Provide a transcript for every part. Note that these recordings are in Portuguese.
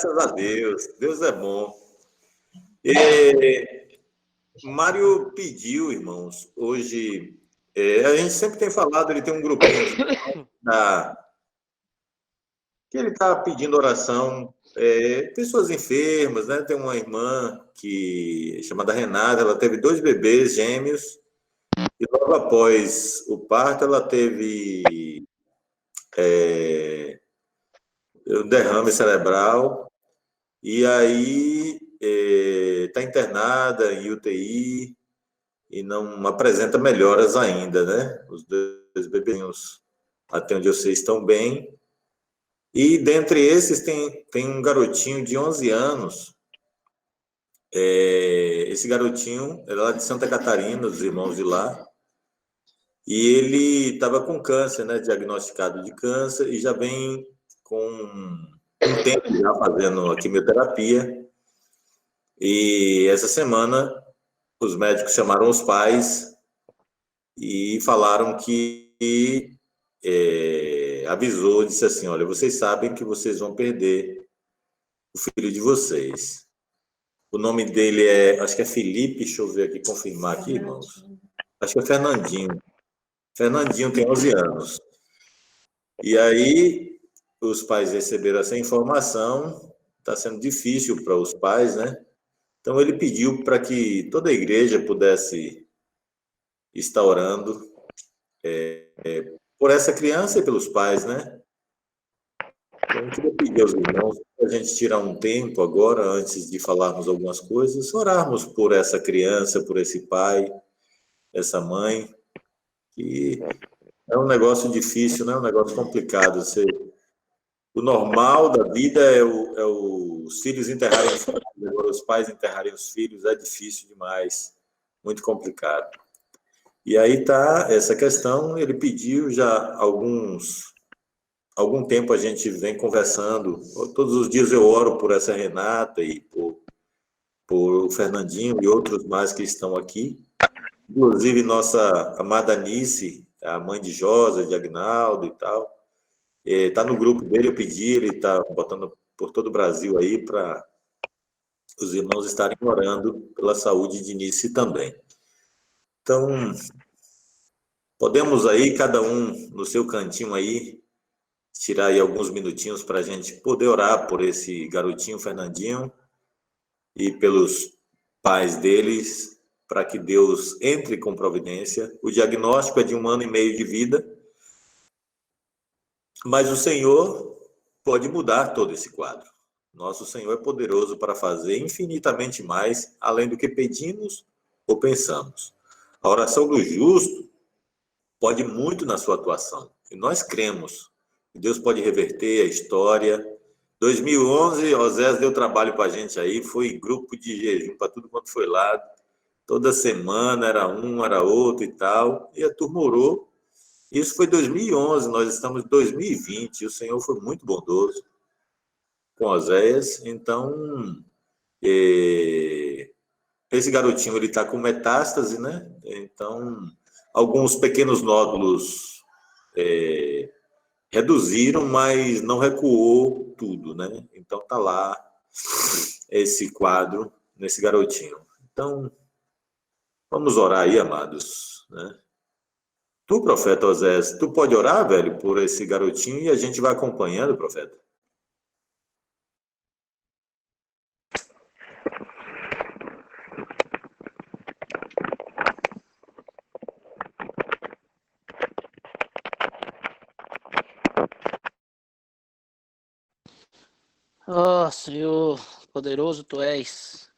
Graças a Deus. Deus é bom. E Mário pediu, irmãos, hoje. A gente sempre tem falado, ele tem um grupinho que ele está pedindo oração. Pessoas enfermas, né? Tem uma irmã chamada Renata, ela teve 2 bebês gêmeos, e logo após o parto, ela teve um derrame cerebral. E aí está internada em UTI e não apresenta melhoras ainda, né? Os 2 bebezinhos, até onde eu sei, estão bem. E dentre esses tem um garotinho de 11 anos. Esse garotinho é lá de Santa Catarina, dos irmãos de lá. E ele estava com câncer, né? Diagnosticado de câncer, e já vem com um tempo já fazendo a quimioterapia. E essa semana os médicos chamaram os pais e falaram que avisou, disse assim: olha, vocês sabem que vocês vão perder o filho de vocês. O nome dele acho que é Felipe, deixa eu ver aqui, confirmar aqui, irmãos. Acho que é Fernandinho. Fernandinho tem 11 anos. E aí os pais receberam essa informação, está sendo difícil para os pais, né? Então ele pediu para que toda a igreja pudesse estar orando por essa criança e pelos pais, né? Então, eu queria pedir aos irmãos para a gente tirar um tempo agora, antes de falarmos algumas coisas, orarmos por essa criança, por esse pai, essa mãe, que é um negócio difícil, né? Um negócio complicado. O normal da vida é os filhos enterrarem os filhos, agora os pais enterrarem os filhos, é difícil demais, muito complicado. E aí está essa questão, ele pediu já algum tempo, a gente vem conversando, todos os dias eu oro por essa Renata e por o Fernandinho e outros mais que estão aqui, inclusive nossa amada Nice, a mãe de Josa, de Agnaldo e tal, está no grupo dele, eu pedi, ele está botando por todo o Brasil aí para os irmãos estarem orando pela saúde de Nice também. Então, podemos aí, cada um no seu cantinho aí, tirar aí alguns minutinhos para a gente poder orar por esse garotinho Fernandinho e pelos pais deles, para que Deus entre com providência. O diagnóstico é de 1 ano e meio de vida, mas o Senhor pode mudar todo esse quadro. Nosso Senhor é poderoso para fazer infinitamente mais, além do que pedimos ou pensamos. A oração do justo pode muito na sua atuação, e nós cremos que Deus pode reverter a história. 2011, Osés deu trabalho para a gente aí, foi grupo de jejum para tudo quanto foi lado, toda semana era um, era outro e tal, e a turma orou. Isso foi 2011, nós estamos em 2020, e o Senhor foi muito bondoso com Oséias. Então, esse garotinho, ele está com metástase, né? Então, alguns pequenos nódulos reduziram, mas não recuou tudo, né? Então, tá lá esse quadro nesse garotinho. Então, vamos orar aí, amados, né? Tu, profeta Osés, tu pode orar, velho, por esse garotinho e a gente vai acompanhando, profeta? Ó, Senhor, poderoso Tu és.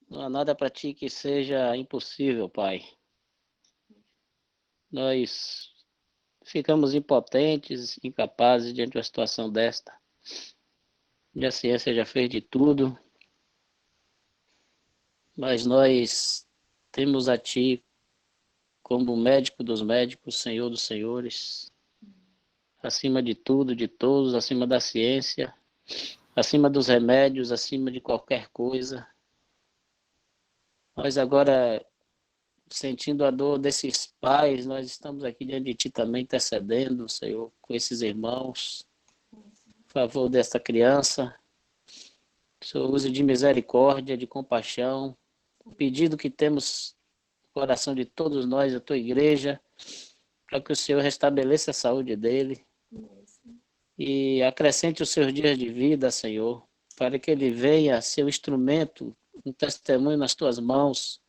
Não há nada para Ti que seja impossível, Pai. Nós ficamos impotentes, incapazes diante de uma situação desta. E a ciência já fez de tudo, mas nós temos a Ti como médico dos médicos, Senhor dos senhores, acima de tudo, de todos, acima da ciência, acima dos remédios, acima de qualquer coisa. Nós agora, sentindo a dor desses pais, nós estamos aqui diante de Ti também intercedendo, Senhor, com esses irmãos, favor desta criança. Que o Senhor use de misericórdia, de compaixão. O pedido que temos no coração de todos nós, a tua igreja, para que o Senhor restabeleça a saúde dele e acrescente os seus dias de vida, Senhor, para que ele venha ser um instrumento, um testemunho nas tuas mãos,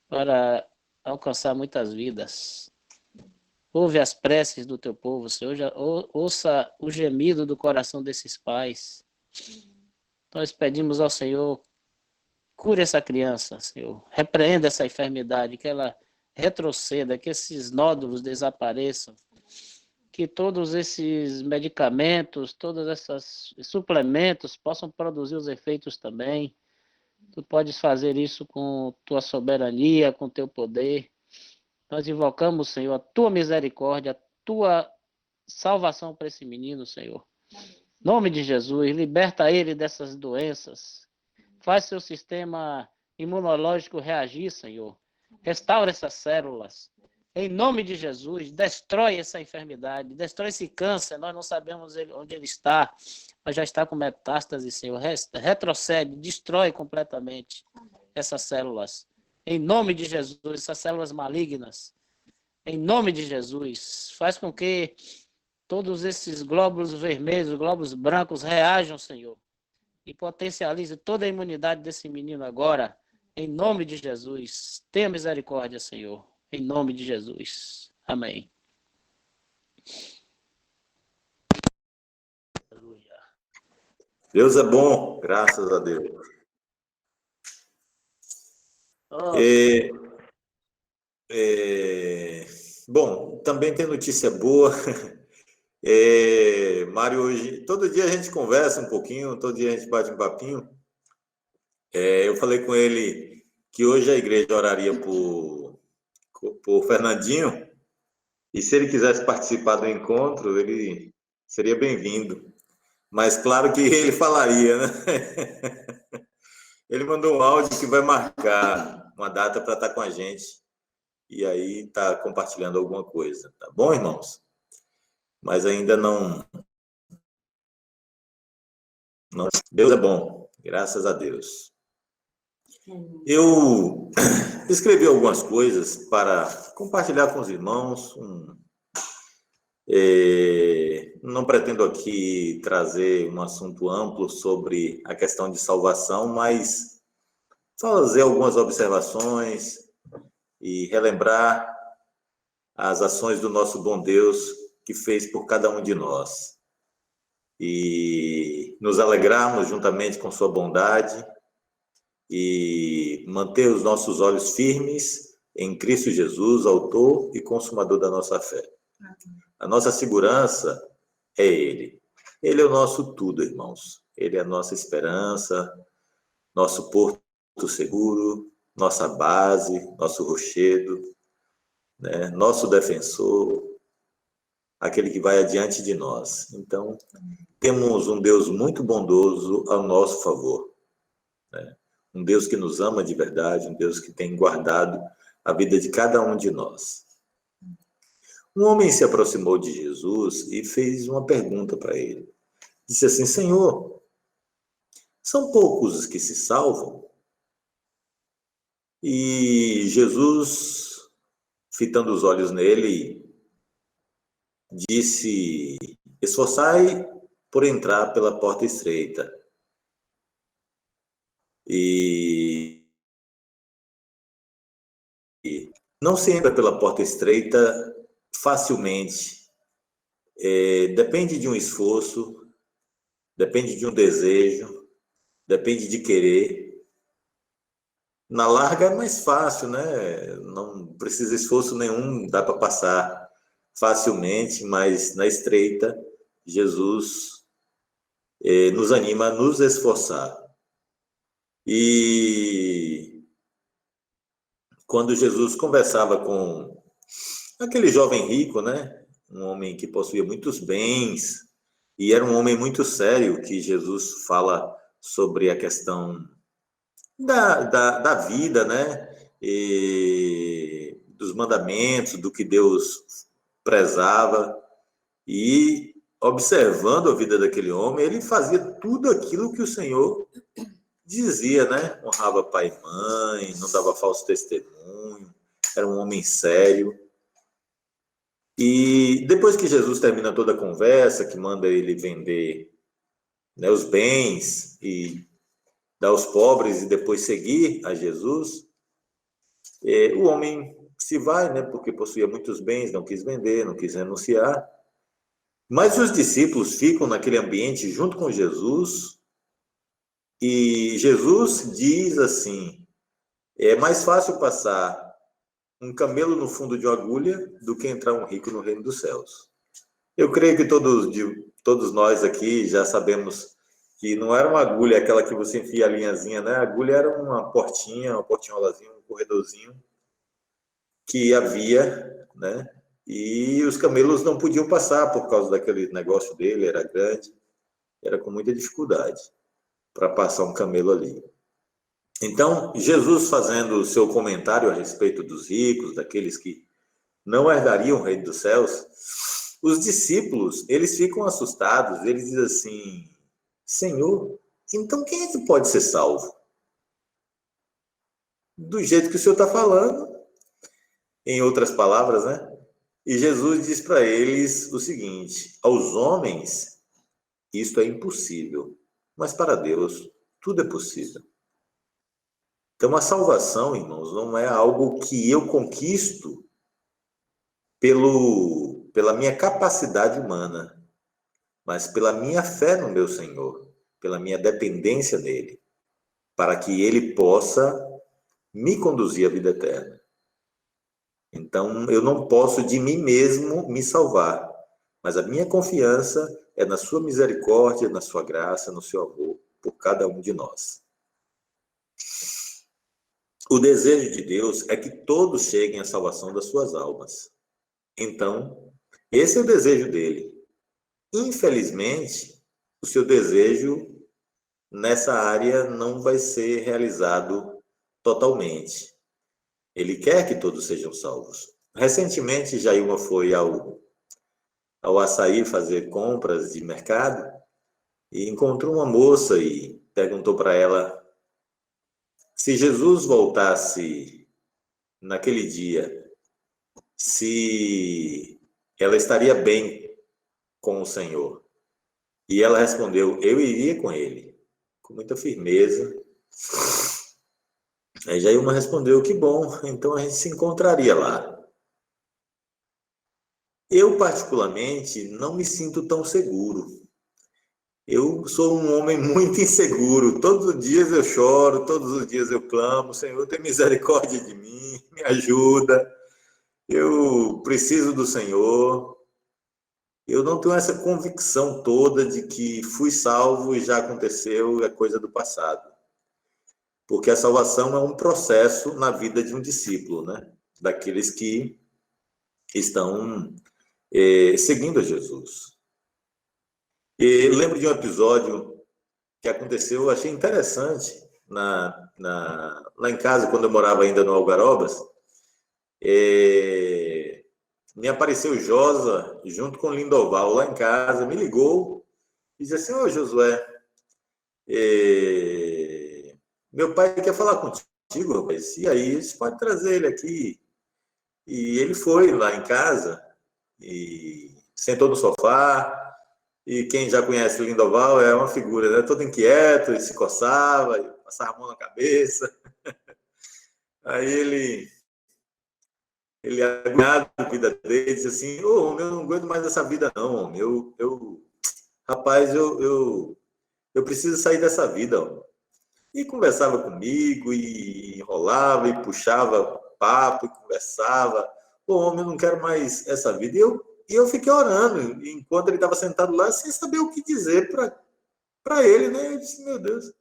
para alcançar muitas vidas. Ouve as preces do teu povo, Senhor, ouça o gemido do coração desses pais. Nós pedimos ao Senhor, cure essa criança, Senhor, repreenda essa enfermidade, que ela retroceda, que esses nódulos desapareçam, que todos esses medicamentos, todos esses suplementos possam produzir os efeitos também. Tu podes fazer isso com tua soberania, com teu poder. Nós invocamos, Senhor, a tua misericórdia, a tua salvação para esse menino, Senhor. Em nome de Jesus, liberta ele dessas doenças. Faz seu sistema imunológico reagir, Senhor. Restaura essas células. Em nome de Jesus, destrói essa enfermidade, destrói esse câncer. Nós não sabemos onde ele está, mas já está com metástase, Senhor. Retrocede, destrói completamente essas células. Em nome de Jesus, essas células malignas. Em nome de Jesus, faz com que todos esses glóbulos vermelhos, glóbulos brancos reajam, Senhor, e potencialize toda a imunidade desse menino agora. Em nome de Jesus, tenha misericórdia, Senhor. Em nome de Jesus. Amém. Aleluia. Deus é bom, graças a Deus. Bom, também tem notícia boa. Mário, hoje, todo dia a gente conversa um pouquinho, todo dia a gente bate um papinho. Eu falei com ele que hoje a igreja oraria por Fernandinho, e se ele quisesse participar do encontro, ele seria bem-vindo. Mas claro que ele falaria, né? Ele mandou um áudio que vai marcar uma data para estar com a gente. E aí está compartilhando alguma coisa. Tá bom, irmãos? Mas ainda não. Deus é bom, graças a Deus. Eu escrevi algumas coisas para compartilhar com os irmãos. Não pretendo aqui trazer um assunto amplo sobre a questão de salvação, mas fazer algumas observações e relembrar as ações do nosso bom Deus que fez por cada um de nós. E nos alegrarmos juntamente com sua bondade e manter os nossos olhos firmes em Cristo Jesus, autor e consumador da nossa fé. A nossa segurança é Ele. Ele é o nosso tudo, irmãos. Ele é a nossa esperança, nosso porto seguro, nossa base, nosso rochedo, né? Nosso defensor, aquele que vai adiante de nós. Então, temos um Deus muito bondoso ao nosso favor, né? Um Deus que nos ama de verdade, um Deus que tem guardado a vida de cada um de nós. Um homem se aproximou de Jesus e fez uma pergunta para ele. Disse assim: Senhor, são poucos os que se salvam? E Jesus, fitando os olhos nele, disse: esforçai por entrar pela porta estreita. E não se entra pela porta estreita facilmente. Depende de um esforço, depende de um desejo, depende de querer. Na larga é mais fácil, né? Não precisa esforço nenhum, dá para passar facilmente, mas na estreita, Jesus nos anima a nos esforçar. E quando Jesus conversava com aquele jovem rico, né? Um homem que possuía muitos bens, e era um homem muito sério, que Jesus fala sobre a questão da vida, né? Dos mandamentos, do que Deus prezava. E observando a vida daquele homem, ele fazia tudo aquilo que o Senhor dizia, né? Honrava pai e mãe, não dava falso testemunho, era um homem sério. E depois que Jesus termina toda a conversa, que manda ele vender, né, os bens e dar aos pobres e depois seguir a Jesus, o homem se vai, né, porque possuía muitos bens, não quis vender, não quis renunciar. Mas os discípulos ficam naquele ambiente junto com Jesus e Jesus diz assim: é mais fácil passar um camelo no fundo de uma agulha do que entrar um rico no reino dos céus. Eu creio que todos nós aqui já sabemos que não era uma agulha aquela que você enfia a linhazinha, né? A agulha era uma portinholazinha, um corredorzinho que havia, né? E os camelos não podiam passar por causa daquele negócio dele, era grande, era com muita dificuldade para passar um camelo ali. Então, Jesus fazendo o seu comentário a respeito dos ricos, daqueles que não herdariam o reino dos céus, os discípulos, eles ficam assustados, eles dizem assim: Senhor, então quem é que pode ser salvo? Do jeito que o Senhor está falando, em outras palavras, né? E Jesus diz para eles o seguinte: aos homens isto é impossível, mas para Deus tudo é possível. Então a salvação, irmãos, não é algo que eu conquisto pela minha capacidade humana, mas pela minha fé no meu Senhor, pela minha dependência nele, para que ele possa me conduzir à vida eterna. Então, eu não posso de mim mesmo me salvar, mas a minha confiança é na sua misericórdia, na sua graça, no seu amor por cada um de nós. O desejo de Deus é que todos cheguem à salvação das suas almas. Então, esse é o desejo dele. Infelizmente, o seu desejo nessa área não vai ser realizado totalmente. Ele quer que todos sejam salvos. Recentemente, Jailma foi ao Açaí fazer compras de mercado e encontrou uma moça e perguntou para ela se Jesus voltasse naquele dia, se ela estaria bem com o Senhor. E ela respondeu: eu iria com ele, com muita firmeza. Aí Jailma respondeu: que bom, então a gente se encontraria lá. Eu, particularmente, não me sinto tão seguro. Eu sou um homem muito inseguro. Todos os dias eu choro, todos os dias eu clamo: Senhor, tem misericórdia de mim, me ajuda. Eu preciso do Senhor. Eu não tenho essa convicção toda de que fui salvo e já aconteceu, é coisa do passado. Porque a salvação é um processo na vida de um discípulo, né? Daqueles que estão seguindo a Jesus. E lembro de um episódio que aconteceu, eu achei interessante, lá em casa, quando eu morava ainda no Algarobas. Me apareceu Josa, junto com Lindoval, lá em casa, me ligou e disse assim: ô Josué, meu pai quer falar contigo, rapaz. E aí, você pode trazer ele aqui. E ele foi lá em casa e sentou no sofá. E quem já conhece Lindoval é uma figura, né? Todo inquieto, ele se coçava, passava a mão na cabeça. Aí ele agoniado da vida dele, disse assim: ô, eu não aguento mais essa vida não, homem. Rapaz, eu preciso sair dessa vida, homem. E conversava comigo, e enrolava, e puxava papo, e conversava. Pô, homem, eu não quero mais essa vida. E eu fiquei orando, enquanto ele estava sentado lá, sem saber o que dizer para ele, né? Eu disse: meu Deus, o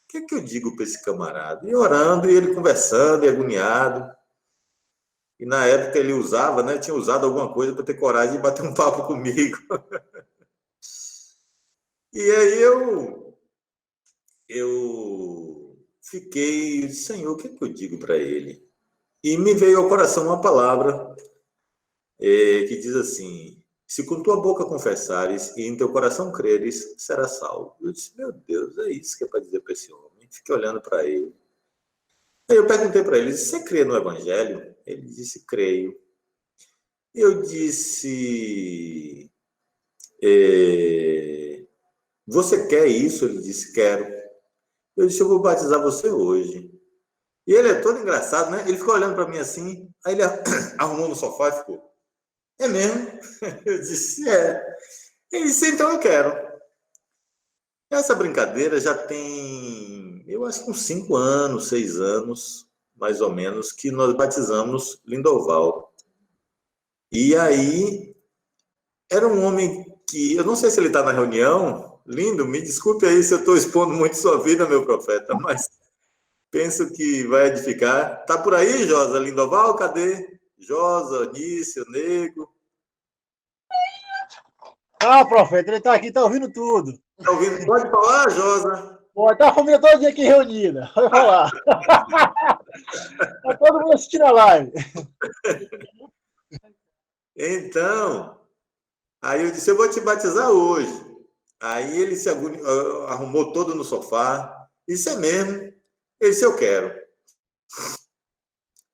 que é que eu digo para esse camarada? E orando, e ele conversando, e agoniado. E na época ele usava, né? Tinha usado alguma coisa para ter coragem de bater um papo comigo. E aí eu fiquei: Senhor, o que é que eu digo para ele? E me veio ao coração uma palavra que diz assim: Se com tua boca confessares e em teu coração creres, serás salvo. Eu disse, meu Deus, é isso que é para dizer para esse homem. Fiquei olhando para ele. Aí eu perguntei para ele, você crê no Evangelho? Ele disse, creio. Eu disse, você quer isso? Ele disse, quero. Eu disse, eu vou batizar você hoje. E ele é todo engraçado, né? Ele ficou olhando para mim assim, aí ele arrumou no sofá e ficou, é mesmo? Eu disse, é. Ele disse, então eu quero. Essa brincadeira já tem, eu acho que uns 5 anos, 6 anos, mais ou menos, que nós batizamos Lindoval. E aí, era um homem que, eu não sei se ele está na reunião, lindo, me desculpe aí se eu estou expondo muito sua vida, meu profeta, mas penso que vai edificar. Tá por aí, Josa Lindoval? Cadê? Josa, Nício, Nego. Ah, profeta, ele está aqui, está ouvindo tudo. Tá ouvindo? Pode falar, Josa? Pode, tá a família toda aqui reunida. Pode falar. Tá todo mundo assistindo a live. Então, aí eu disse, eu vou te batizar hoje. Aí ele se arrumou todo no sofá. Isso é mesmo. Ele disse, eu quero.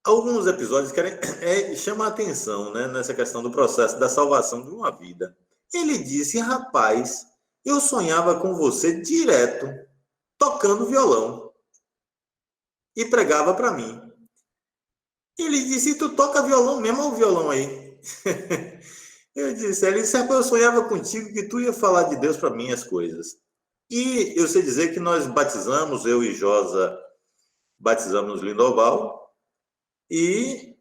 Alguns episódios chamam a atenção, né, nessa questão do processo da salvação de uma vida. Ele disse, rapaz, eu sonhava com você direto, tocando violão. E pregava para mim. Ele disse, tu toca violão mesmo, olha o violão aí. Ele disse, eu sonhava contigo que tu ia falar de Deus para mim as coisas. E eu sei dizer que nós batizamos, eu e Josa batizamos Lindoval, e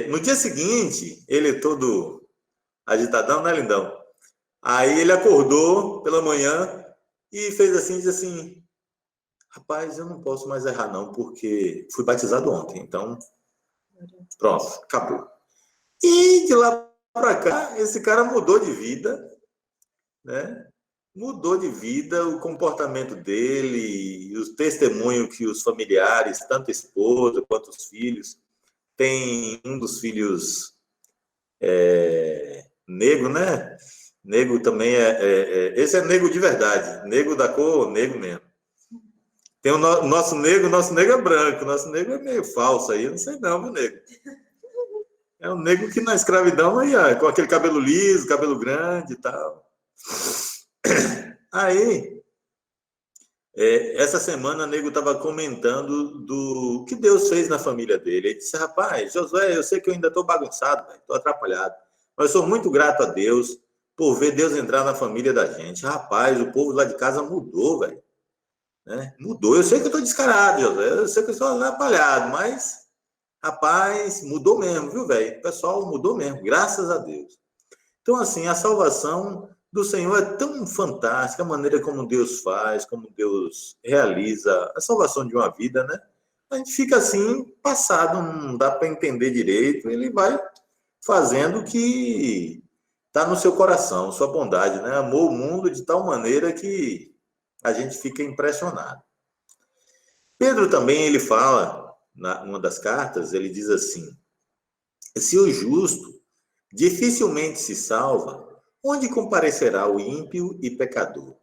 no dia seguinte, ele todo agitadão, né, lindão? Aí ele acordou pela manhã e fez assim, disse assim, rapaz, eu não posso mais errar não, porque fui batizado ontem, então pronto, acabou. E de lá para cá, esse cara mudou de vida, né? Mudou de vida, o comportamento dele, os testemunhos que os familiares, tanto a esposa quanto os filhos, tem um dos filhos negro, né? Negro também esse é negro de verdade, negro da cor, negro mesmo. Tem o nosso negro é branco, nosso negro é meio falso aí, eu não sei não, meu negro. É um negro que na escravidão ia com aquele cabelo liso, cabelo grande e tal. Aí, essa semana, o nego estava comentando do que Deus fez na família dele. Ele disse, rapaz, Josué, eu sei que eu ainda estou bagunçado, estou atrapalhado, mas eu sou muito grato a Deus por ver Deus entrar na família da gente. Rapaz, o povo lá de casa mudou, velho. Né? Mudou. Eu sei que eu estou descarado, Josué, eu sei que eu estou atrapalhado, mas, rapaz, mudou mesmo, viu, velho? O pessoal mudou mesmo, graças a Deus. Então, assim, a salvação do Senhor é tão fantástica, a maneira como Deus faz, como Deus realiza a salvação de uma vida, né? A gente fica assim, passado, não dá para entender direito, ele vai fazendo o que está no seu coração, sua bondade, né? Amou o mundo de tal maneira que a gente fica impressionado. Pedro também, ele fala, numa das cartas, ele diz assim, se o justo dificilmente se salva, onde comparecerá o ímpio e pecador?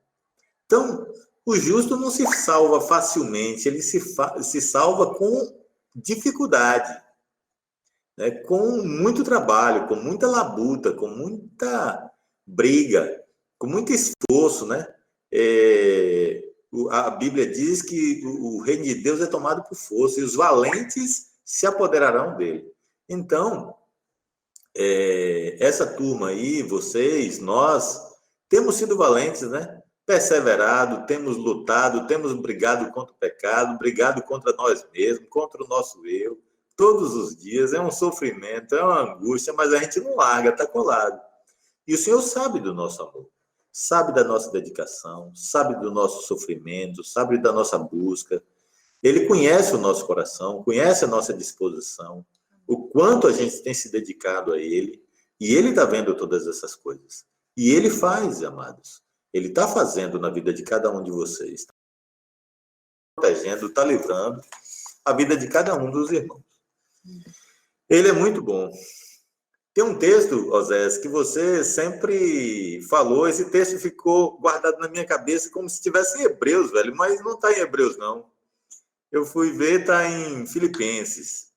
Então, o justo não se salva facilmente, ele se salva com dificuldade, né? Com muito trabalho, com muita labuta, com muita briga, com muito esforço, né? A Bíblia diz que o reino de Deus é tomado por força e os valentes se apoderarão dele. Então, essa turma aí, vocês, nós, temos sido valentes, né? Perseverado, temos lutado, temos brigado contra o pecado, brigado contra nós mesmos, contra o nosso eu, todos os dias. É um sofrimento, é uma angústia, mas a gente não larga, está colado. E o Senhor sabe do nosso amor, sabe da nossa dedicação, sabe do nosso sofrimento, sabe da nossa busca. Ele conhece o nosso coração, conhece a nossa disposição, o quanto a gente tem se dedicado a Ele, e Ele está vendo todas essas coisas. E Ele faz, amados. Ele está fazendo na vida de cada um de vocês. Está protegendo, está livrando a vida de cada um dos irmãos. Ele é muito bom. Tem um texto, Osés, que você sempre falou, esse texto ficou guardado na minha cabeça como se estivesse em Hebreus, velho, mas não está em Hebreus, não. Eu fui ver, está em Filipenses.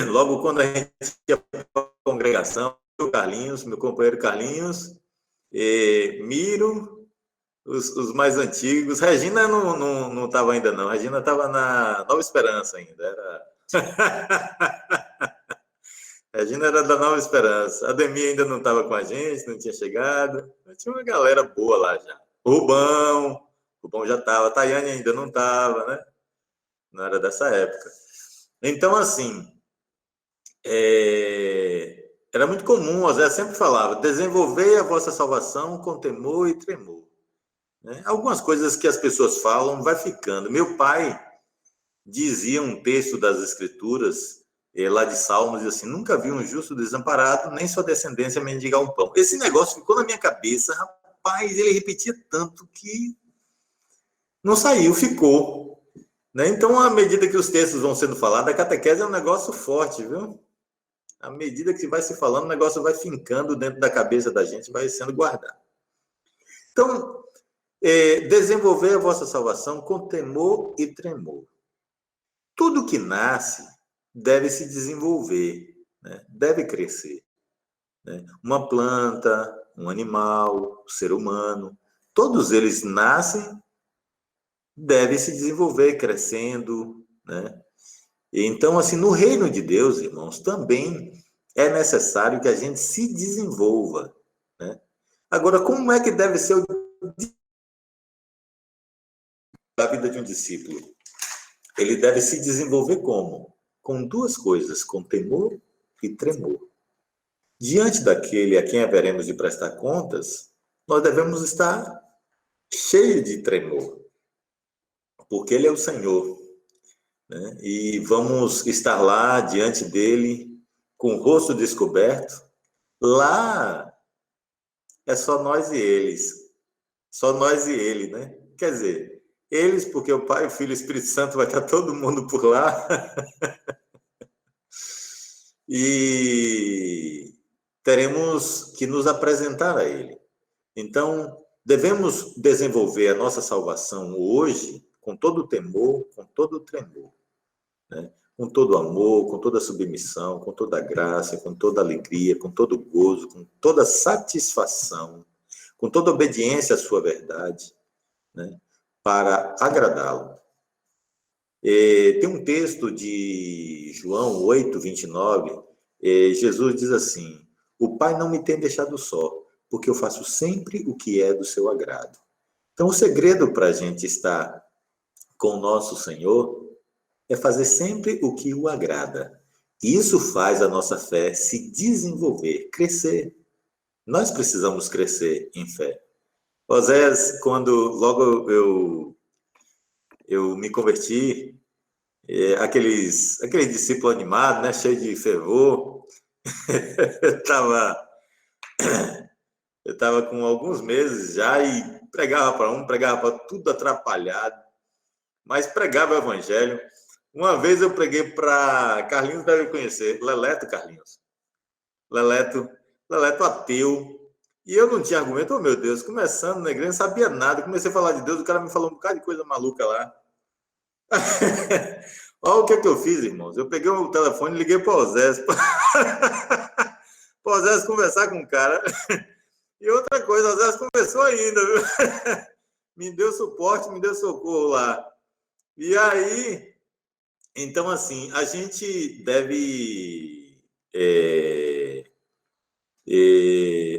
Logo quando a gente ia para a congregação, o Carlinhos, meu companheiro Carlinhos, Miro, os mais antigos. Regina não estava ainda, não. Regina estava na Nova Esperança ainda. Regina era da Nova Esperança. A Ademir ainda não estava com a gente, não tinha chegado. Tinha uma galera boa lá já. O Rubão já estava. A Tayane ainda não estava, né? Não era dessa época. Então, assim, era muito comum, Osé sempre falava, desenvolver a vossa salvação com temor e tremor. Né? Algumas coisas que as pessoas falam vai ficando. Meu pai dizia um texto das Escrituras, lá de Salmos, e assim, nunca vi um justo desamparado, nem sua descendência mendigar um pão. Esse negócio ficou na minha cabeça, rapaz, ele repetia tanto que não saiu, ficou. Né? Então, à medida que os textos vão sendo falados, a catequese é um negócio forte, viu? À medida que vai se falando, o negócio vai fincando dentro da cabeça da gente, vai sendo guardado. Então, desenvolver a vossa salvação com temor e tremor. Tudo que nasce deve se desenvolver, né? Deve crescer. Né? Uma planta, um animal, o ser humano, todos eles nascem, devem se desenvolver, crescendo, né? Então, assim, no reino de Deus, irmãos, também é necessário que a gente se desenvolva, né? Agora, como é que deve ser a vida de um discípulo? Ele deve se desenvolver como? Com duas coisas, com temor e tremor. Diante daquele a quem haveremos de prestar contas, nós devemos estar cheios de tremor, porque ele é o Senhor. Né? E vamos estar lá diante dele com o rosto descoberto. Lá é só nós e eles, só nós e ele, né? Quer dizer, eles porque o Pai, o Filho e o Espírito Santo vai estar todo mundo por lá. E teremos que nos apresentar a ele. Então, devemos desenvolver a nossa salvação hoje com todo o temor, com todo o tremor. Né? Com todo o amor, com toda a submissão, com toda a graça, com toda a alegria, com todo o gozo, com toda a satisfação, com toda a obediência à sua verdade, né? Para agradá-lo. Tem um texto de João 8, 29, Jesus diz assim, o Pai não me tem deixado só, porque eu faço sempre o que é do seu agrado. Então, o segredo para a gente estar com o nosso Senhor é fazer sempre o que o agrada. Isso faz a nossa fé se desenvolver, crescer. Nós precisamos crescer em fé. Osés, quando logo eu me converti, aquele discípulo animado, né, cheio de fervor, eu estava com alguns meses já e pregava para um, pregava para tudo atrapalhado, mas pregava o evangelho. Uma vez eu preguei para Carlinhos, deve conhecer, Leleto Carlinhos. Leleto ateu. E eu não tinha argumento, oh meu Deus, começando na igreja, não sabia nada. Comecei a falar de Deus, o cara me falou um bocado de coisa maluca lá. Olha o que eu fiz, irmãos. Eu peguei o telefone e liguei para o Osés. Para o Osés conversar com o cara. E outra coisa, o Osés conversou ainda, viu? Me deu suporte, me deu socorro lá. E aí... Então, assim, a gente deve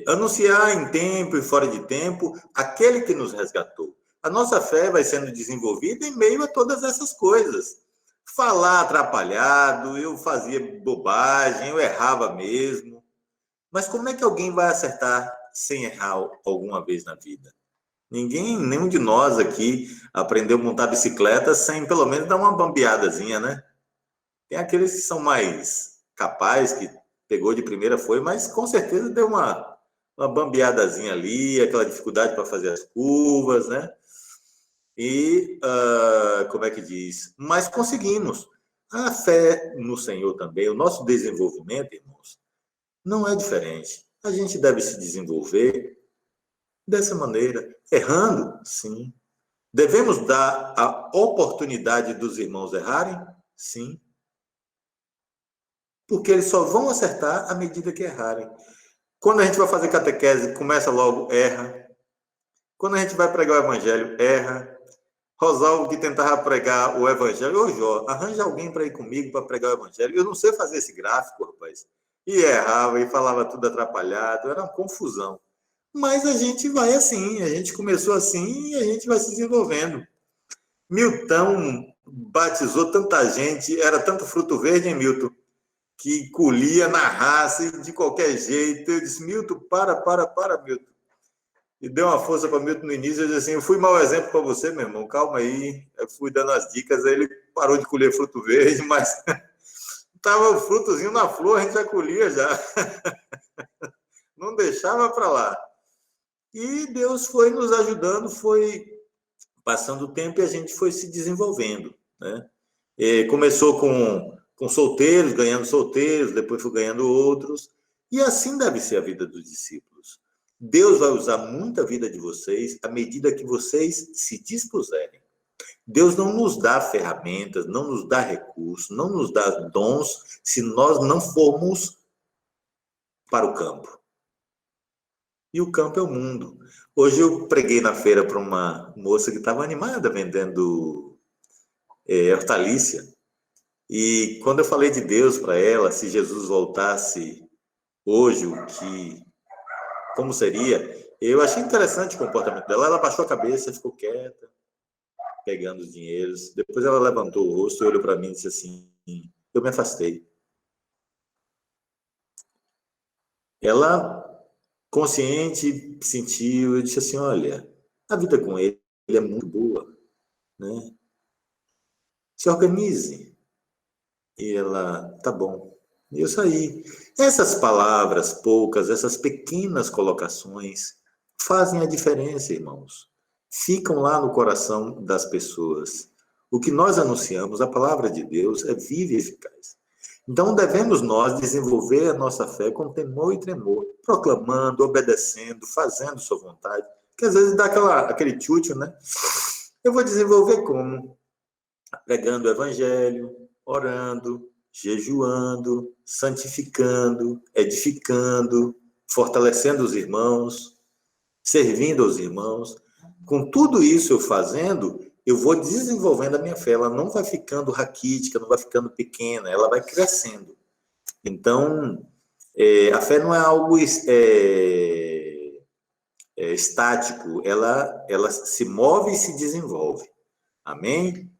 anunciar em tempo e fora de tempo aquele que nos resgatou. A nossa fé vai sendo desenvolvida em meio a todas essas coisas. Falar atrapalhado, eu fazia bobagem, eu errava mesmo. Mas como é que alguém vai acertar sem errar alguma vez na vida? Nenhum de nós aqui aprendeu a montar bicicleta sem pelo menos dar uma bambeadazinha, né? Tem aqueles que são mais capazes, que pegou de primeira foi, mas com certeza deu uma bambeadazinha ali, aquela dificuldade para fazer as curvas, né? E, como é que diz? Mas conseguimos. A fé no Senhor também, o nosso desenvolvimento, irmãos, não é diferente. A gente deve se desenvolver dessa maneira, errando, sim. Devemos dar a oportunidade dos irmãos errarem? Sim. Porque eles só vão acertar à medida que errarem. Quando a gente vai fazer catequese, começa logo, erra. Quando a gente vai pregar o evangelho, erra. Rosalvo, que tentava pregar o evangelho, ô Jó, arranja alguém para ir comigo para pregar o evangelho. Eu não sei fazer esse gráfico, rapaz. E errava, e falava tudo atrapalhado, era uma confusão. Mas a gente vai assim, a gente começou assim e a gente vai se desenvolvendo. Milton batizou tanta gente, era tanto fruto verde, hein, Milton? Que colhia na raça e de qualquer jeito. Eu disse, Milton, para, Milton. E deu uma força para Milton no início. Eu disse assim, eu fui mau exemplo para você, meu irmão, calma aí. Eu fui dando as dicas, aí ele parou de colher fruto verde, mas estava o frutozinho na flor, a gente já colhia já. Não deixava para lá. E Deus foi nos ajudando, foi passando o tempo e a gente foi se desenvolvendo, né? E começou com solteiros, ganhando solteiros, depois foi ganhando outros. E assim deve ser a vida dos discípulos. Deus vai usar muito a vida de vocês à medida que vocês se dispuserem. Deus não nos dá ferramentas, não nos dá recursos, não nos dá dons se nós não formos para o campo. E o campo é o mundo. Hoje eu preguei na feira para uma moça que estava animada vendendo hortaliça. E quando eu falei de Deus para ela, se Jesus voltasse hoje, como seria, eu achei interessante o comportamento dela. Ela baixou a cabeça, ficou quieta, pegando os dinheiros. Depois ela levantou o rosto e olhou para mim e disse assim, eu me afastei. Ela, consciente, sentiu, eu disse assim, olha, a vida com ele é muito boa, né? Se organize. E ela, tá bom. E eu saí. Essas palavras poucas, essas pequenas colocações fazem a diferença, irmãos. Ficam lá no coração das pessoas. O que nós anunciamos, a palavra de Deus, é viva e eficaz. Então, devemos nós desenvolver a nossa fé com temor e tremor, proclamando, obedecendo, fazendo sua vontade, que às vezes dá aquele tchutchu, né? Eu vou desenvolver como? Pregando o evangelho, orando, jejuando, santificando, edificando, fortalecendo os irmãos, servindo aos irmãos. Com tudo isso eu fazendo, eu vou desenvolvendo a minha fé. Ela não vai ficando raquítica, não vai ficando pequena, ela vai crescendo. Então, a fé não é algo estático, ela se move e se desenvolve. Amém?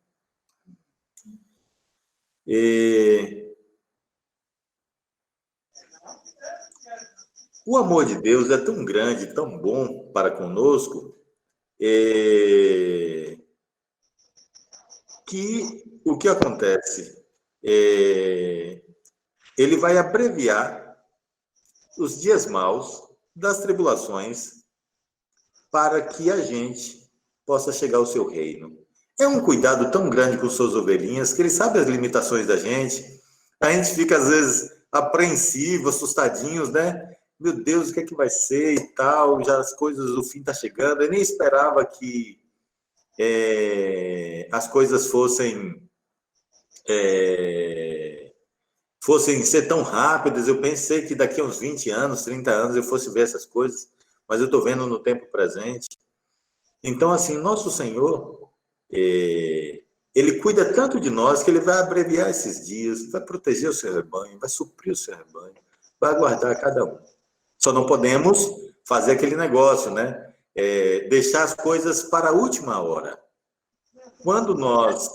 O amor de Deus é tão grande, tão bom para conosco, que o que acontece? Ele vai abreviar os dias maus das tribulações para que a gente possa chegar ao seu reino. É um cuidado tão grande com suas ovelhinhas, que ele sabe as limitações da gente. A gente fica, às vezes, apreensivo, assustadinhos, né? Meu Deus, o que é que vai ser e tal? Já as coisas, o fim está chegando. Eu nem esperava que as coisas fossem ser tão rápidas. Eu pensei que daqui a uns 20 anos, 30 anos, eu fosse ver essas coisas, mas eu estou vendo no tempo presente. Então, assim, nosso Senhor, ele cuida tanto de nós que ele vai abreviar esses dias, vai proteger o seu rebanho, vai suprir o seu rebanho, vai guardar cada um. Só não podemos fazer aquele negócio, né? Deixar as coisas para a última hora. Quando nós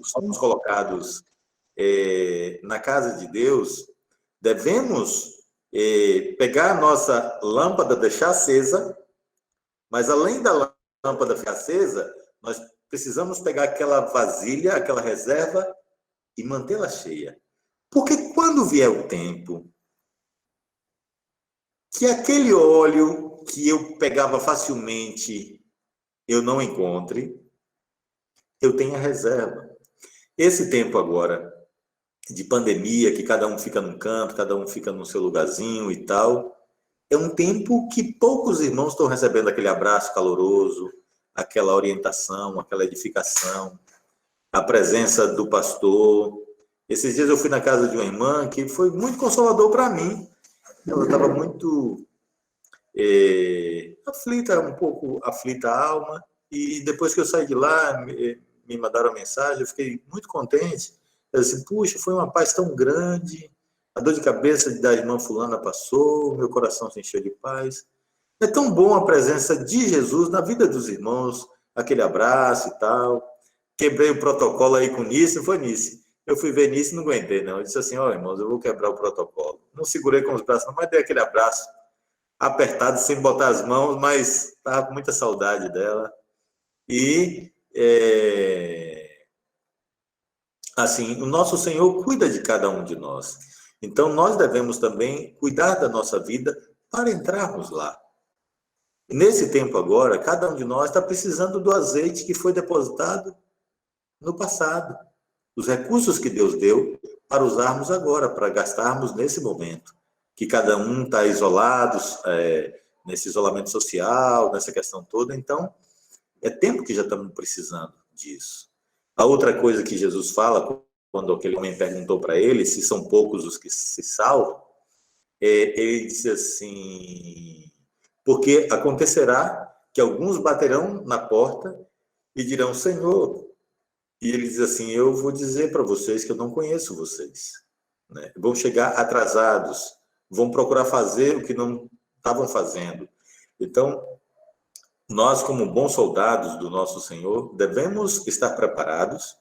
somos colocados na casa de Deus, devemos pegar a nossa lâmpada, deixar acesa, mas além da lâmpada ficar acesa, nós precisamos pegar aquela vasilha, aquela reserva e mantê-la cheia. Porque quando vier o tempo que aquele óleo que eu pegava facilmente eu não encontre, eu tenho a reserva. Esse tempo agora de pandemia, que cada um fica num canto, cada um fica no seu lugarzinho e tal, é um tempo que poucos irmãos estão recebendo aquele abraço caloroso, aquela orientação, aquela edificação, a presença do pastor. Esses dias eu fui na casa de uma irmã que foi muito consolador para mim. Ela estava muito aflita, um pouco aflita a alma, e depois que eu saí de lá, me mandaram uma mensagem, eu fiquei muito contente. Eu disse, puxa, foi uma paz tão grande, a dor de cabeça da irmã fulana passou, meu coração se encheu de paz. É tão bom a presença de Jesus na vida dos irmãos, aquele abraço e tal. Quebrei o protocolo aí com Nice, não foi Nice. Eu fui ver Nice e não aguentei, não. Eu disse assim, ó, irmãos, eu vou quebrar o protocolo. Não segurei com os braços, não, mas dei aquele abraço apertado, sem botar as mãos, mas estava com muita saudade dela. E, assim, o nosso Senhor cuida de cada um de nós. Então, nós devemos também cuidar da nossa vida para entrarmos lá. Nesse tempo agora, cada um de nós está precisando do azeite que foi depositado no passado. Os recursos que Deus deu para usarmos agora, para gastarmos nesse momento. Que cada um está isolado, nesse isolamento social, nessa questão toda. Então, é tempo que já estamos precisando disso. A outra coisa que Jesus fala, quando aquele homem perguntou para ele se são poucos os que se salvam, ele disse assim, porque acontecerá que alguns baterão na porta e dirão, Senhor, e ele diz assim, eu vou dizer para vocês que eu não conheço vocês. Né? Vão chegar atrasados, vão procurar fazer o que não estavam fazendo. Então, nós, como bons soldados do nosso Senhor, devemos estar preparados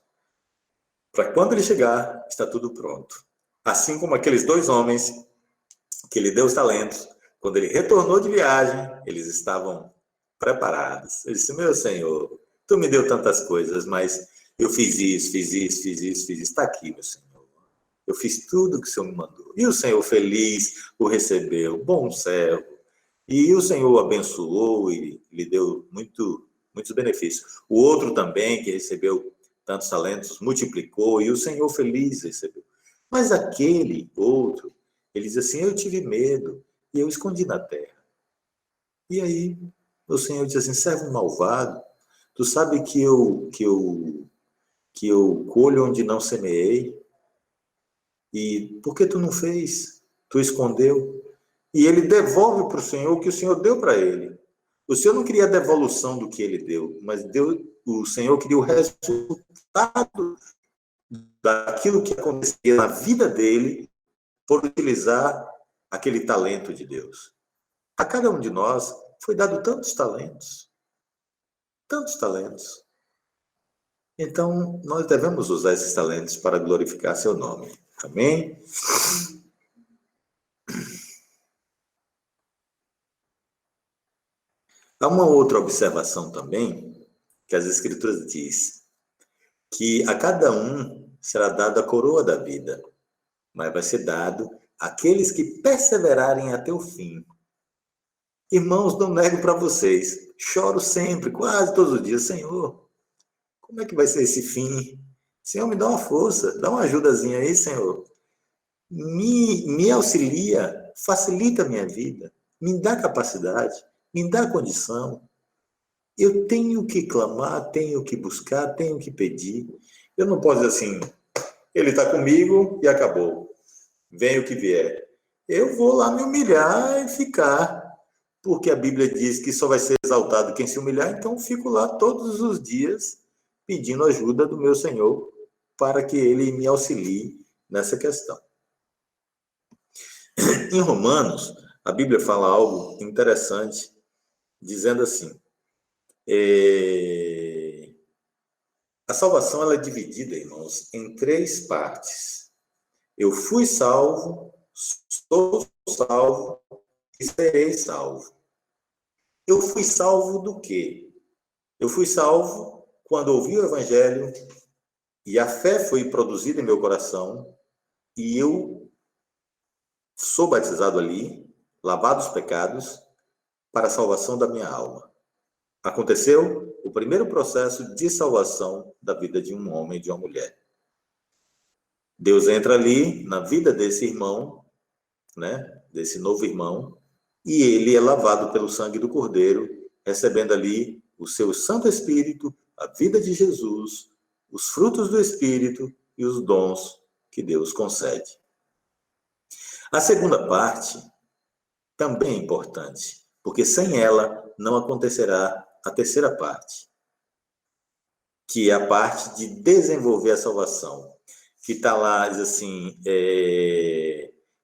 para quando ele chegar, está tudo pronto. Assim como aqueles 2 homens que ele deu os talentos, quando ele retornou de viagem, eles estavam preparados. Ele disse, meu Senhor, tu me deu tantas coisas, mas eu fiz isso, está aqui, meu Senhor. Eu fiz tudo que o Senhor me mandou. E o Senhor feliz o recebeu, bom servo. E o Senhor o abençoou e lhe deu muitos benefícios. O outro também, que recebeu tantos talentos, multiplicou e o Senhor feliz recebeu. Mas aquele outro, ele diz assim, eu tive medo e eu escondi na terra. E aí o Senhor diz assim, servo malvado, tu sabe que eu colho onde não semeei? E por que tu não fez? Tu escondeu? E ele devolve para o Senhor o que o Senhor deu para ele. O Senhor não queria a devolução do que ele deu, mas o Senhor queria o resultado daquilo que acontecia na vida dele por utilizar aquele talento de Deus. A cada um de nós foi dado tantos talentos. Tantos talentos. Então, nós devemos usar esses talentos para glorificar seu nome. Amém? Há uma outra observação também, que as Escrituras diz que a cada um será dada a coroa da vida, mas vai ser dado àqueles que perseverarem até o fim. Irmãos, não nego para vocês, choro sempre, quase todos os dias, Senhor, como é que vai ser esse fim? Senhor, me dá uma força, dá uma ajudazinha aí, Senhor. Me auxilia, facilita a minha vida, me dá capacidade, me dá condição. Eu tenho que clamar, tenho que buscar, tenho que pedir. Eu não posso dizer assim, ele está comigo e acabou. Venha o que vier. Eu vou lá me humilhar e ficar. Porque a Bíblia diz que só vai ser exaltado quem se humilhar, então eu fico lá todos os dias pedindo ajuda do meu Senhor para que ele me auxilie nessa questão. Em Romanos, a Bíblia fala algo interessante, dizendo assim, a salvação ela é dividida, irmãos, em 3 partes. Eu fui salvo, sou salvo e serei salvo. Eu fui salvo do quê? Eu fui salvo quando ouvi o Evangelho e a fé foi produzida em meu coração e eu sou batizado ali, lavado os pecados, para a salvação da minha alma. Aconteceu o primeiro processo de salvação da vida de um homem e de uma mulher. Deus entra ali na vida desse irmão, né? Desse novo irmão, e ele é lavado pelo sangue do Cordeiro, recebendo ali o seu Santo Espírito, a vida de Jesus, os frutos do Espírito e os dons que Deus concede. A segunda parte também é importante, porque sem ela não acontecerá a terceira parte, que é a parte de desenvolver a salvação, que está lá, diz assim,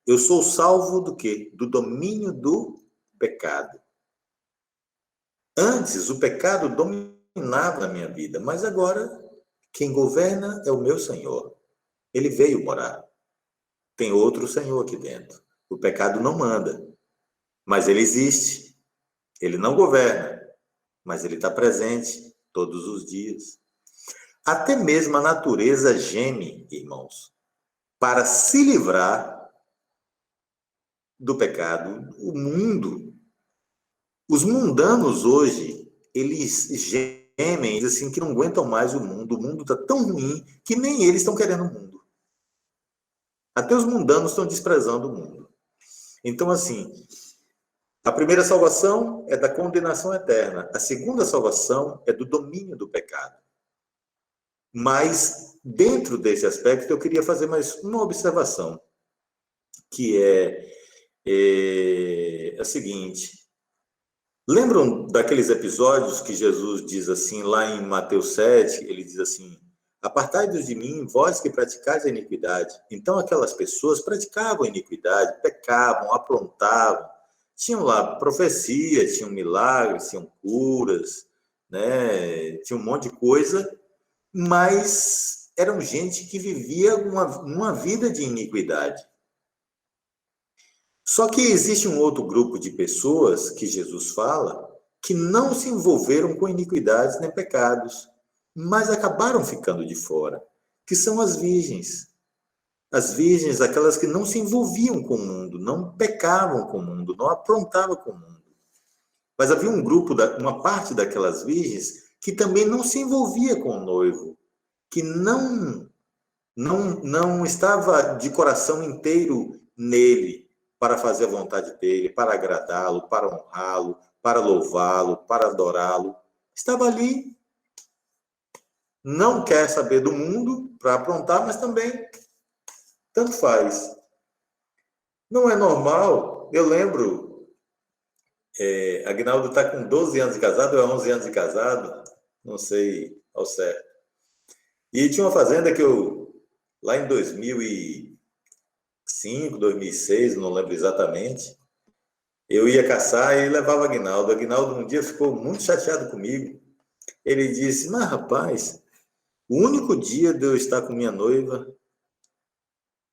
eu sou salvo do quê? Do domínio do pecado. Antes, o pecado dominava a minha vida, mas agora quem governa é o meu Senhor. Ele veio morar. Tem outro Senhor aqui dentro. O pecado não manda, mas ele existe. Ele não governa, mas ele está presente todos os dias. Até mesmo a natureza geme, irmãos, para se livrar do pecado. O mundo, os mundanos hoje, eles gemem, dizem assim, que não aguentam mais o mundo está tão ruim que nem eles estão querendo o mundo. Até os mundanos estão desprezando o mundo. Então, assim, a primeira salvação é da condenação eterna. A segunda salvação é do domínio do pecado. Mas, dentro desse aspecto, eu queria fazer mais uma observação, que é a seguinte. Lembram daqueles episódios que Jesus diz assim, lá em Mateus 7, ele diz assim, apartai-vos de mim, vós que praticais a iniquidade. Então, aquelas pessoas praticavam a iniquidade, pecavam, aprontavam, tinham lá profecia, tinham milagres, tinham curas, né? Tinha um monte de coisa, mas eram gente que vivia uma vida de iniquidade. Só que existe um outro grupo de pessoas que Jesus fala que não se envolveram com iniquidades nem pecados, mas acabaram ficando de fora, que são as virgens. As virgens, aquelas que não se envolviam com o mundo, não pecavam com o mundo, não aprontavam com o mundo. Mas havia um grupo, uma parte daquelas virgens que também não se envolvia com o noivo, que não estava de coração inteiro nele, para fazer a vontade dele, para agradá-lo, para honrá-lo, para louvá-lo, para adorá-lo. Estava ali, não quer saber do mundo para aprontar, mas também tanto faz. Não é normal, eu lembro, Aguinaldo está com 12 anos de casado, ou é 11 anos de casado, não sei ao certo. E tinha uma fazenda que lá em 2005, 2006, não lembro exatamente, eu ia caçar e levava Aguinaldo. Aguinaldo um dia ficou muito chateado comigo. Ele disse, mas rapaz, o único dia de eu estar com minha noiva,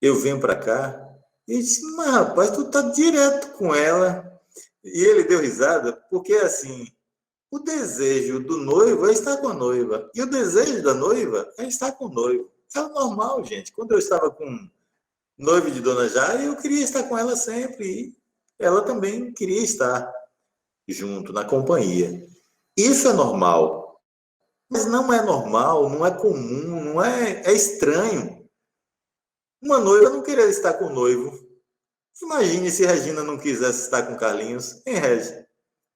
eu venho para cá. E disse, mas rapaz, tu tá direto com ela. E ele deu risada, porque assim, o desejo do noivo é estar com a noiva. E o desejo da noiva é estar com o noivo. É normal, gente. Quando eu estava com noiva de Dona Jara, eu queria estar com ela sempre. E ela também queria estar junto, na companhia. Isso é normal. Mas não é normal, não é comum, não é estranho. Uma noiva não querer estar com o noivo. Imagine se Regina não quisesse estar com Carlinhos. Hein, Regi?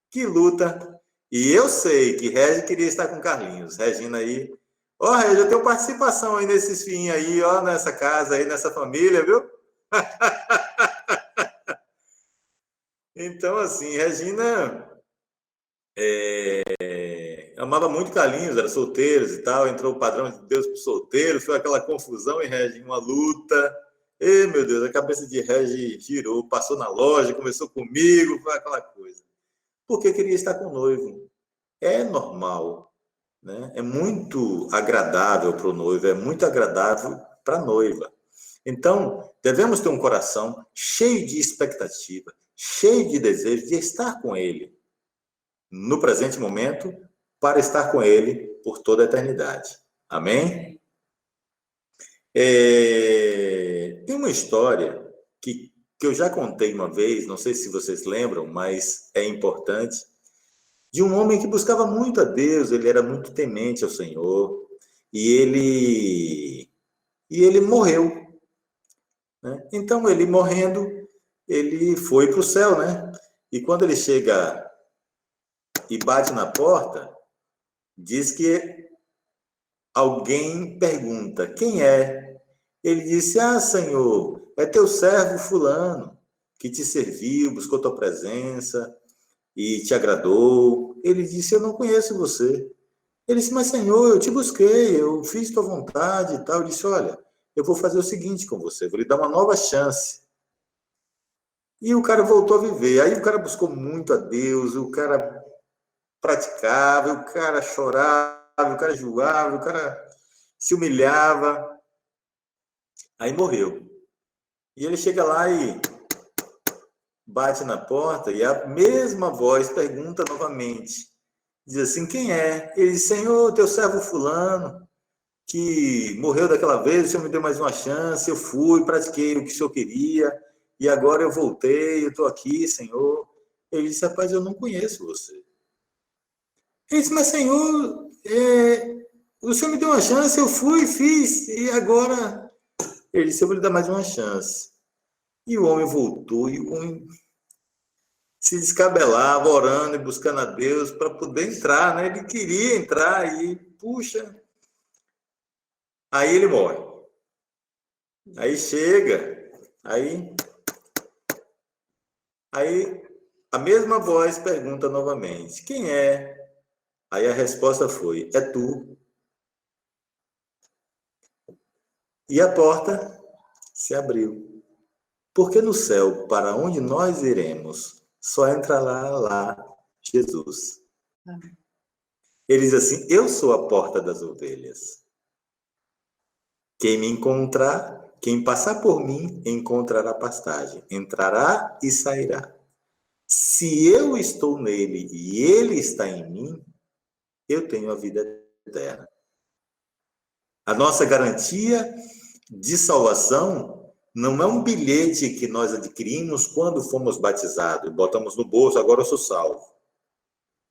Que luta. E eu sei que Regi queria estar com Carlinhos. Regina aí. Ó, Regi, eu tenho participação aí nesses filhinhos aí, ó, nessa casa aí, nessa família, viu? Então, assim, Regina amava muito Carlinhos, era solteiros e tal, entrou o padrão de Deus para solteiros, foi aquela confusão em Regina, uma luta. E, meu Deus, a cabeça de Regi girou, passou na loja, começou comigo, foi aquela coisa. Porque queria estar com o noivo. É normal, né? É muito agradável para o noivo, é muito agradável para a noiva. Então, devemos ter um coração cheio de expectativa, cheio de desejo de estar com ele no presente momento, para estar com ele por toda a eternidade. Amém? Tem uma história que eu já contei uma vez, não sei se vocês lembram, mas é importante, de um homem que buscava muito a Deus, ele era muito temente ao Senhor, e ele morreu. né? Então, ele morrendo, ele foi para o céu, né? E quando ele chega e bate na porta, diz que alguém pergunta, quem é? Ele disse, Senhor, é teu servo fulano, que te serviu, buscou tua presença e te agradou. Ele disse, eu não conheço você. Ele disse, mas Senhor, eu te busquei, eu fiz tua vontade e tal. Ele disse, olha, eu vou fazer o seguinte com você, vou lhe dar uma nova chance. E o cara voltou a viver. Aí o cara buscou muito a Deus, o cara praticava, o cara chorava, o cara julgava, o cara se humilhava. Aí morreu. E ele chega lá e bate na porta e a mesma voz pergunta novamente. Diz assim, quem é? Ele diz, Senhor, teu servo fulano, que morreu daquela vez, o Senhor me deu mais uma chance, eu fui, pratiquei o que o Senhor queria, e agora eu voltei, eu estou aqui, Senhor. Ele disse, rapaz, eu não conheço você. Ele disse, mas Senhor, o Senhor me deu uma chance, eu fui, fiz, e agora... Ele disse, eu vou lhe dar mais uma chance. E o homem voltou, e o homem se descabelava, orando e buscando a Deus para poder entrar, né? Ele queria entrar e, puxa... Aí ele morre. Aí chega, aí a mesma voz pergunta novamente, quem é? Aí a resposta foi, é tu. E a porta se abriu. Porque no céu, para onde nós iremos, só entrará lá Jesus. Ele diz assim, eu sou a porta das ovelhas. Quem me encontrar, quem passar por mim, encontrará pastagem. Entrará e sairá. Se eu estou nele e ele está em mim, eu tenho a vida eterna. A nossa garantia de salvação não é um bilhete que nós adquirimos quando fomos batizados, botamos no bolso, agora eu sou salvo.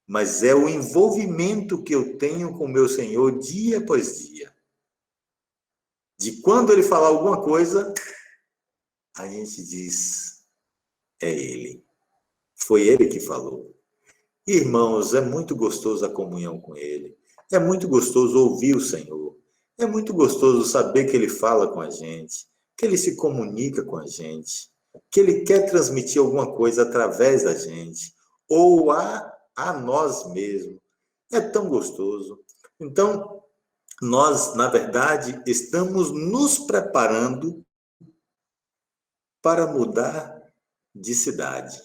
Mas é o envolvimento que eu tenho com o meu Senhor dia após dia. De quando ele falar alguma coisa, a gente diz, é ele. Foi ele que falou. Irmãos, é muito gostoso a comunhão com ele. É muito gostoso ouvir o Senhor. É muito gostoso saber que ele fala com a gente, que ele se comunica com a gente, que ele quer transmitir alguma coisa através da gente, ou a nós mesmos. É tão gostoso. Então, nós, na verdade, estamos nos preparando para mudar de cidade.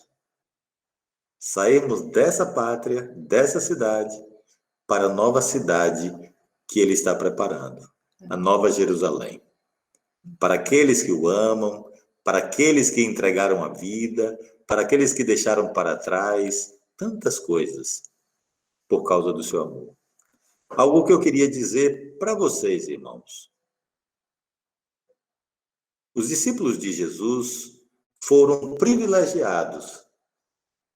Sairmos dessa pátria, dessa cidade, para a nova cidade que ele está preparando, a Nova Jerusalém. Para aqueles que o amam, para aqueles que entregaram a vida, para aqueles que deixaram para trás tantas coisas por causa do seu amor. Algo que eu queria dizer para vocês, irmãos. Os discípulos de Jesus foram privilegiados.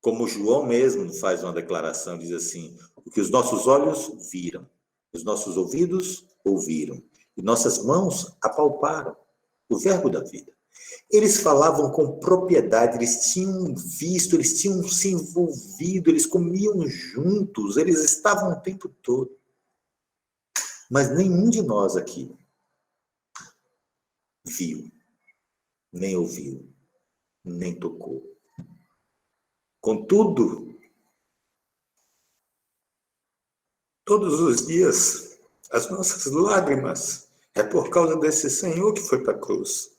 Como João mesmo faz uma declaração, diz assim, o que os nossos olhos viram, os nossos ouvidos ouviram, e nossas mãos apalparam o verbo da vida. Eles falavam com propriedade, eles tinham visto, eles tinham se envolvido, eles comiam juntos, eles estavam o tempo todo. Mas nenhum de nós aqui viu, nem ouviu, nem tocou. Contudo, todos os dias, as nossas lágrimas é por causa desse Senhor que foi para a cruz.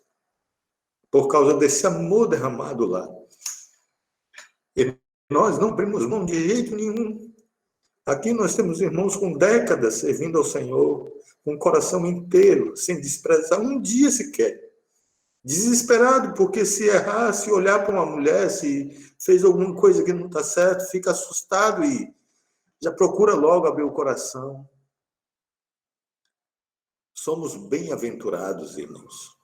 Por causa desse amor derramado lá. E nós não abrimos mão de jeito nenhum. Aqui nós temos irmãos com décadas servindo ao Senhor, com o coração inteiro, sem desprezar um dia sequer. Desesperado, porque se errar, se olhar para uma mulher, se fez alguma coisa que não está certo, fica assustado e já procura logo abrir o coração. Somos bem-aventurados, irmãos.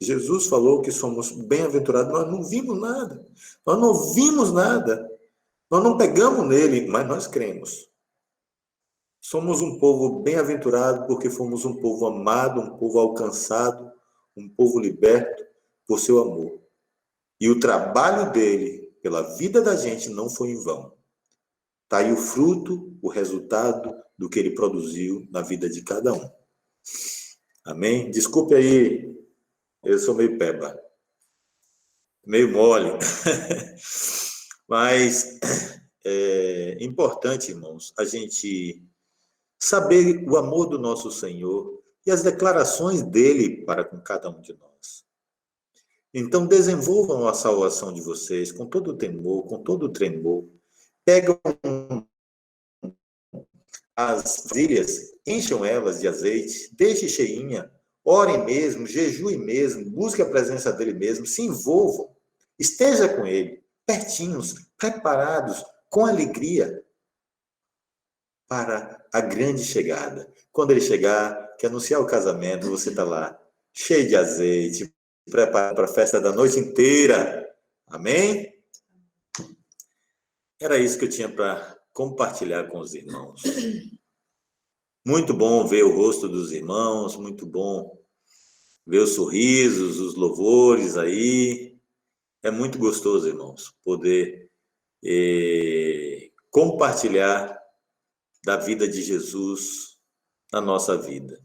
Jesus falou que somos bem-aventurados, nós não vimos nada, nós não ouvimos nada, nós não pegamos nele, mas nós cremos. Somos um povo bem-aventurado porque fomos um povo amado, um povo alcançado, um povo liberto, por seu amor. E o trabalho dele pela vida da gente não foi em vão. Está aí o fruto, o resultado do que ele produziu na vida de cada um. Amém? Desculpe aí, eu sou meio peba, meio mole. Mas é importante, irmãos, a gente saber o amor do nosso Senhor e as declarações dele para com cada um de nós. Então, desenvolvam a salvação de vocês com todo o temor, com todo o tremor. Pegam as vasilhas, encham elas de azeite, deixe cheinha, orem mesmo, jejuem mesmo, busquem a presença dele mesmo, se envolvam, esteja com ele, pertinhos, preparados, com alegria, para a grande chegada. Quando ele chegar, que anunciar o casamento, você está lá, cheio de azeite, preparado para a festa da noite inteira. Amém? Era isso que eu tinha para compartilhar com os irmãos. Muito bom ver o rosto dos irmãos, muito bom ver os sorrisos, os louvores aí. É muito gostoso, irmãos, poder compartilhar da vida de Jesus na nossa vida.